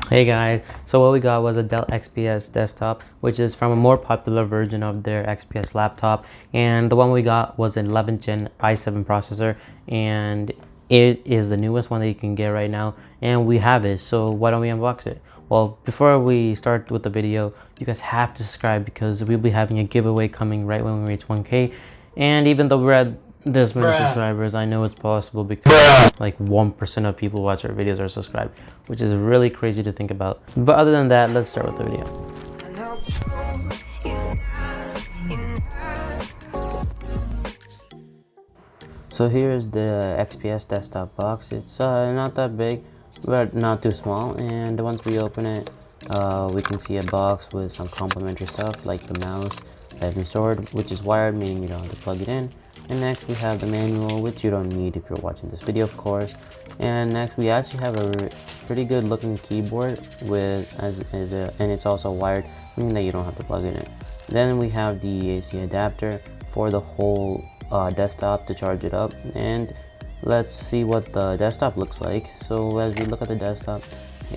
Hey guys, so what we got was a Dell XPS desktop, which is from a more popular version of their XPS laptop, and the one we got was an 11th gen i7 processor, and it is the newest one that you can get right now, and we have it. So why don't we unbox it? Well, before we start with the video, you guys have to subscribe because we'll be having a giveaway coming right when we reach 1K. And even though we're at this many subscribers, I know it's possible because like 1% of people who watch our videos are subscribed, which is really crazy to think about. But other than that, let's start with the video. So here is the XPS desktop box. It's not that big, but not too small. And once we open it, we can see a box with some complimentary stuff like the mouse that has been stored, which is wired, meaning you don't have to plug it in. And next we have the manual, which you don't need if you're watching this video, of course. And next we actually have a pretty good looking keyboard with and it's also wired, meaning that you don't have to plug it in. Then we have the AC adapter for the whole desktop to charge it up. And let's see what the desktop looks like. So as we look at the desktop,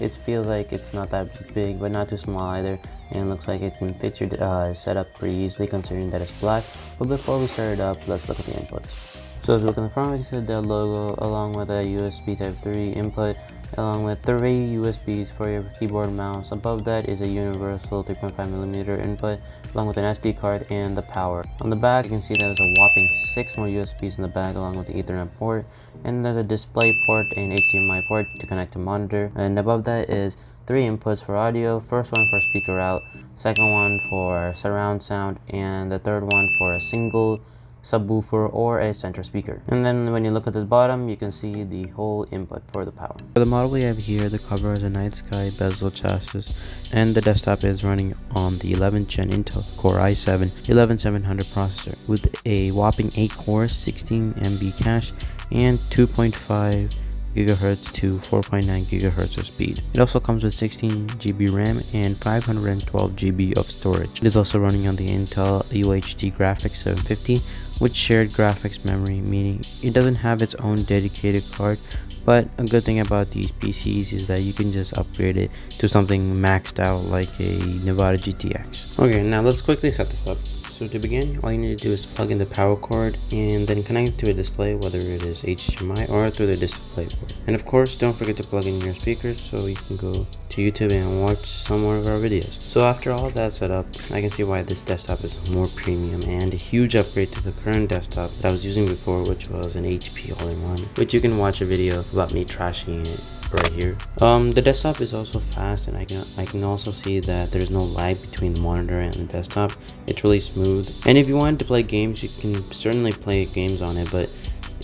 it feels like it's not that big but not too small either, and it looks like it can fit your setup pretty easily considering that it's black. But before we start it up, let's look at the inputs. So as we look in the front, we can see the Dell logo along with a USB type 3 input, along with 3 USBs for your keyboard and mouse. Above that is a universal 3.5mm input along with an SD card and the power. On the back, you can see there's a whopping 6 more USBs in the back along with the Ethernet port, and there's a display port and HDMI port to connect to monitor. And above that is 3 inputs for audio, first one for speaker out, second one for surround sound, and the third one for a single subwoofer or a center speaker. And then when you look at the bottom, you can see the whole input for the power. For the model we have here, the cover is a night sky bezel chassis, and the desktop is running on the 11th gen Intel Core i7 11700 processor with a whopping 8 cores, 16 MB cache, and 2.5 GHz to 4.9 GHz of speed. It also comes with 16 GB RAM and 512 GB of storage. It is also running on the Intel UHD Graphics 750 with shared graphics memory, meaning it doesn't have its own dedicated card. But a good thing about these PCs is that you can just upgrade it to something maxed out like a Nevada GTX. Okay, now let's quickly set this up. So to begin, all you need to do is plug in the power cord and then connect it to a display, whether it is HDMI or through the display port. And of course, don't forget to plug in your speakers so you can go to YouTube and watch some more of our videos. So after all that set up, I can see why this desktop is more premium and a huge upgrade to the current desktop that I was using before, which was an HP all-in-one, which you can watch a video about me trashing it right here. The desktop is also fast, and I can also see that there's no lag between the monitor and the desktop. It's really smooth, and if you wanted to play games, you can certainly play games on it. But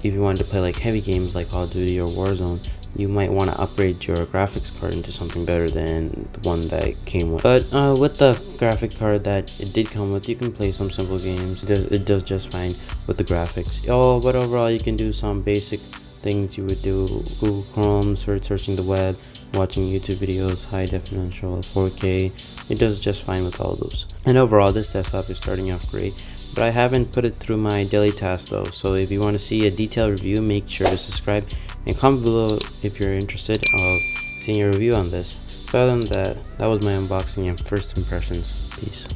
if you wanted to play like heavy games like Call of Duty or Warzone, you might want to upgrade your graphics card into something better than the one that it came with. But with the graphic card that it did come with, you can play some simple games. It does just fine with the graphics. But overall, you can do some basic things you would do: Google Chrome, searching the web, watching YouTube videos, high definition 4K. It does just fine with all those. And overall, this desktop is starting off great, but I haven't put it through my daily tasks though. So if you want to see a detailed review, make sure to subscribe and comment below if you're interested of seeing a review on this. But other than that, that was my unboxing and first impressions. Peace.